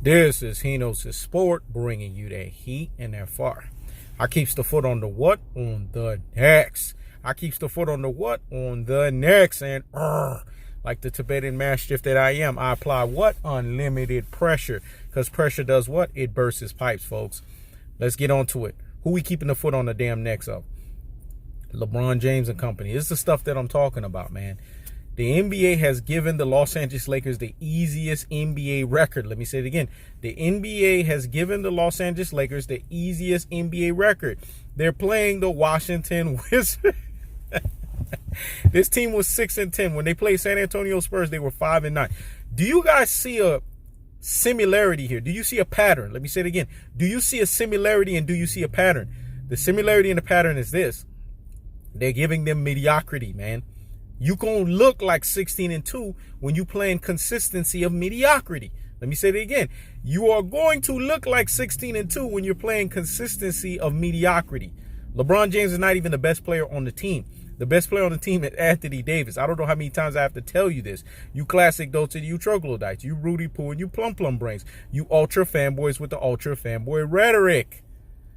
This is Hino's Sport, bringing you that heat and that fire. I keeps the foot on the what? On the next. I keeps the foot on the what? On the next. And like the Tibetan Mastiff that I am, I apply what? Unlimited pressure. Because pressure does what? It bursts his pipes, folks. Let's get on to it. Who we keeping the foot on the damn necks of? LeBron James and company. This is the stuff that I'm talking about, man. The NBA has given the Los Angeles Lakers the easiest NBA record. Let me say it again. The NBA has given the Los Angeles Lakers the easiest NBA record. They're playing the Washington Wizards. This team was 6-10. When they played San Antonio Spurs, they were 5-9. Do you guys see a similarity here? Do you see a pattern? Let me say it again. Do you see a similarity and do you see a pattern? The similarity and the pattern is this. They're giving them mediocrity, man. You gonna look like 16-2 when you playing consistency of mediocrity. Let me say it again. You are going to look like 16-2 when you're playing consistency of mediocrity. LeBron James is not even the best player on the team. The best player on the team is Anthony Davis. I don't know how many times I have to tell you this. You classic Dolce, you troglodytes, you Rudy Poo, and you plum brains. You ultra fanboys with the ultra fanboy rhetoric.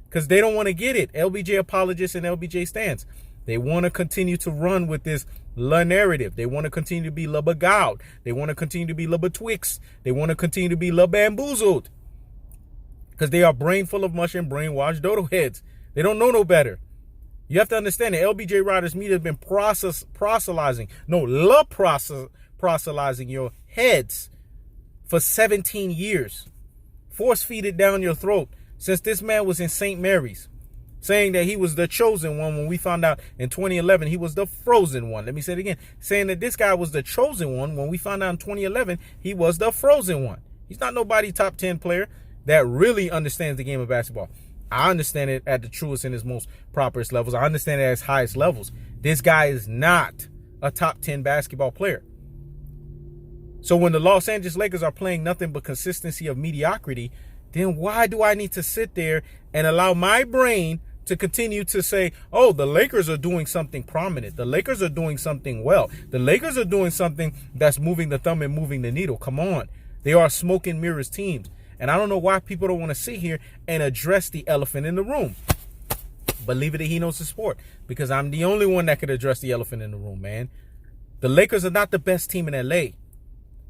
Because they don't want to get it. LBJ apologists and LBJ stands. They want to continue to run with this La narrative. They want to continue to be La beguiled. They want to continue to be La betwixt. They want to continue to be La bamboozled. Because they are brain full of mush and brainwashed dodo heads. They don't know no better. You have to understand that LBJ Riders Media has been proselytizing your heads for 17 years. Force feed it down your throat since this man was in St. Mary's. Saying that he was the chosen one when we found out in 2011 he was the frozen one. Let me say it again. Saying that this guy was the chosen one when we found out in 2011 he was the frozen one. He's not nobody top 10 player that really understands the game of basketball. I understand it at the truest and its most properest levels. I understand it at its highest levels. This guy is not a top 10 basketball player. So when the Los Angeles Lakers are playing nothing but consistency of mediocrity, then why do I need to sit there and allow my brain to continue to say, oh, the Lakers are doing something prominent. The Lakers are doing something well. The Lakers are doing something that's moving the thumb and moving the needle. Come on. They are smoke and mirrors teams. And I don't know why people don't want to sit here and address the elephant in the room. But leave it to Hino's Sport, because I'm the only one that could address the elephant in the room, man. The Lakers are not the best team in LA.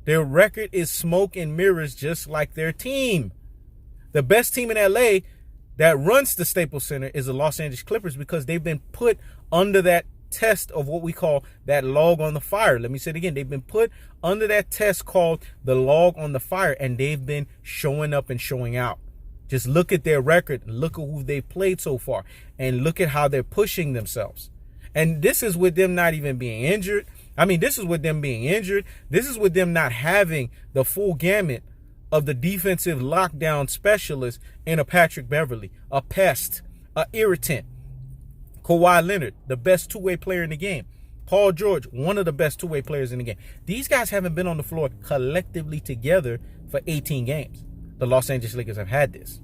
Their record is smoke and mirrors just like their team. The best team in LA that runs the Staples Center is the Los Angeles Clippers, because they've been put under that test of what we call that log on the fire. Let me say it again. They've been put under that test called the log on the fire, and they've been showing up and showing out. Just look at their record. Look at who they've played so far, and look at how they're pushing themselves. And this is with them not even being injured. I mean, this is with them being injured. This is with them not having the full gamut of the defensive lockdown specialist in a Patrick Beverly, a pest, a irritant. Kawhi Leonard, the best two-way player in the game. Paul George, one of the best two-way players in the game. These guys haven't been on the floor collectively together for 18 games. The Los Angeles Lakers have had this.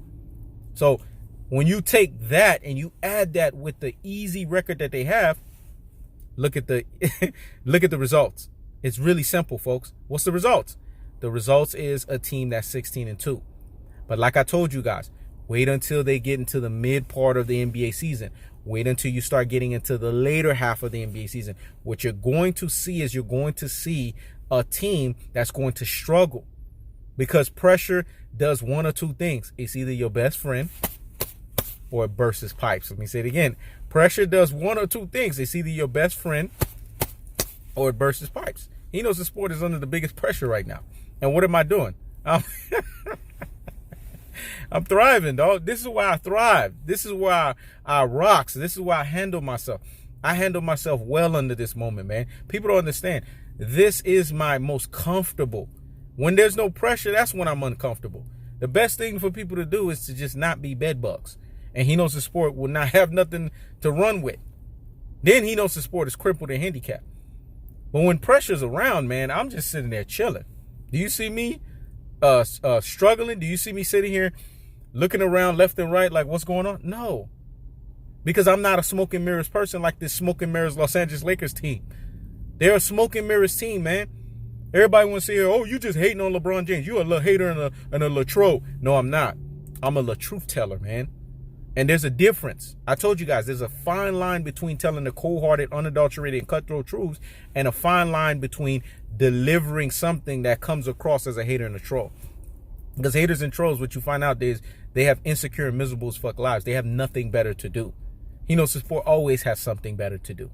So when you take that and you add that with the easy record that they have, look at the look at the results. It's really simple, folks. What's the results? The results is a team that's 16-2. But like I told you guys, wait until they get into the mid part of the NBA season. Wait until you start getting into the later half of the NBA season. What you're going to see is you're going to see a team that's going to struggle, because pressure does one or two things. It's either your best friend or it bursts his pipes. Let me say it again. Pressure does one or two things. It's either your best friend or it bursts his pipes. He knows the sport is under the biggest pressure right now. And what am I doing? I'm thriving, dog. This is why I thrive. This is why I rock. So this is why I handle myself. I handle myself well under this moment, man. People don't understand. This is my most comfortable. When there's no pressure, that's when I'm uncomfortable. The best thing for people to do is to just not be bed bugs. And He Knows the Sport will not have nothing to run with. Then He Knows the Sport is crippled and handicapped. But when pressure's around, man, I'm just sitting there chilling. Do you see me struggling? Do you see me sitting here looking around left and right like what's going on? No. Because I'm not a smoke and mirrors person like this smoke and mirrors Los Angeles Lakers team. They're a smoke and mirrors team, man. Everybody wants to say, oh, you just hating on LeBron James. You a little hater and a LaTroll. No, I'm not. I'm a truth teller, man. And there's a difference. I told you guys, there's a fine line between telling the cold-hearted, unadulterated, and cutthroat truths, and a fine line between delivering something that comes across as a hater and a troll. Because haters and trolls, what you find out is they have insecure and miserable as fuck lives. They have nothing better to do. He knows the sport always has something better to do.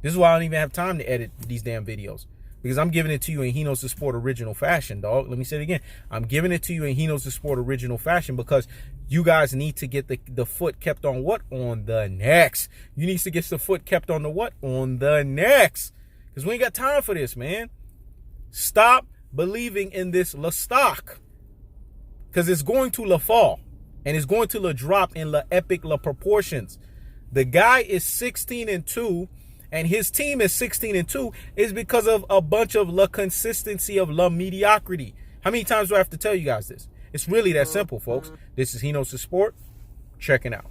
This is why I don't even have time to edit these damn videos. Because I'm giving it to you in He Knows the Sport original fashion, dog. Let me say it again. I'm giving it to you in He Knows the Sport original fashion because you guys need to get the foot kept on what? On the necks. You need to get the foot kept on the what? On the necks. Because we ain't got time for this, man. Stop believing in this la stock. Because it's going to la fall. And it's going to la drop in la epic la proportions. The guy is 16-2. And his team is 16-2 is because of a bunch of la consistency of la mediocrity. How many times do I have to tell you guys this? It's really that simple, folks. This is He Knows the Sport. Checking out.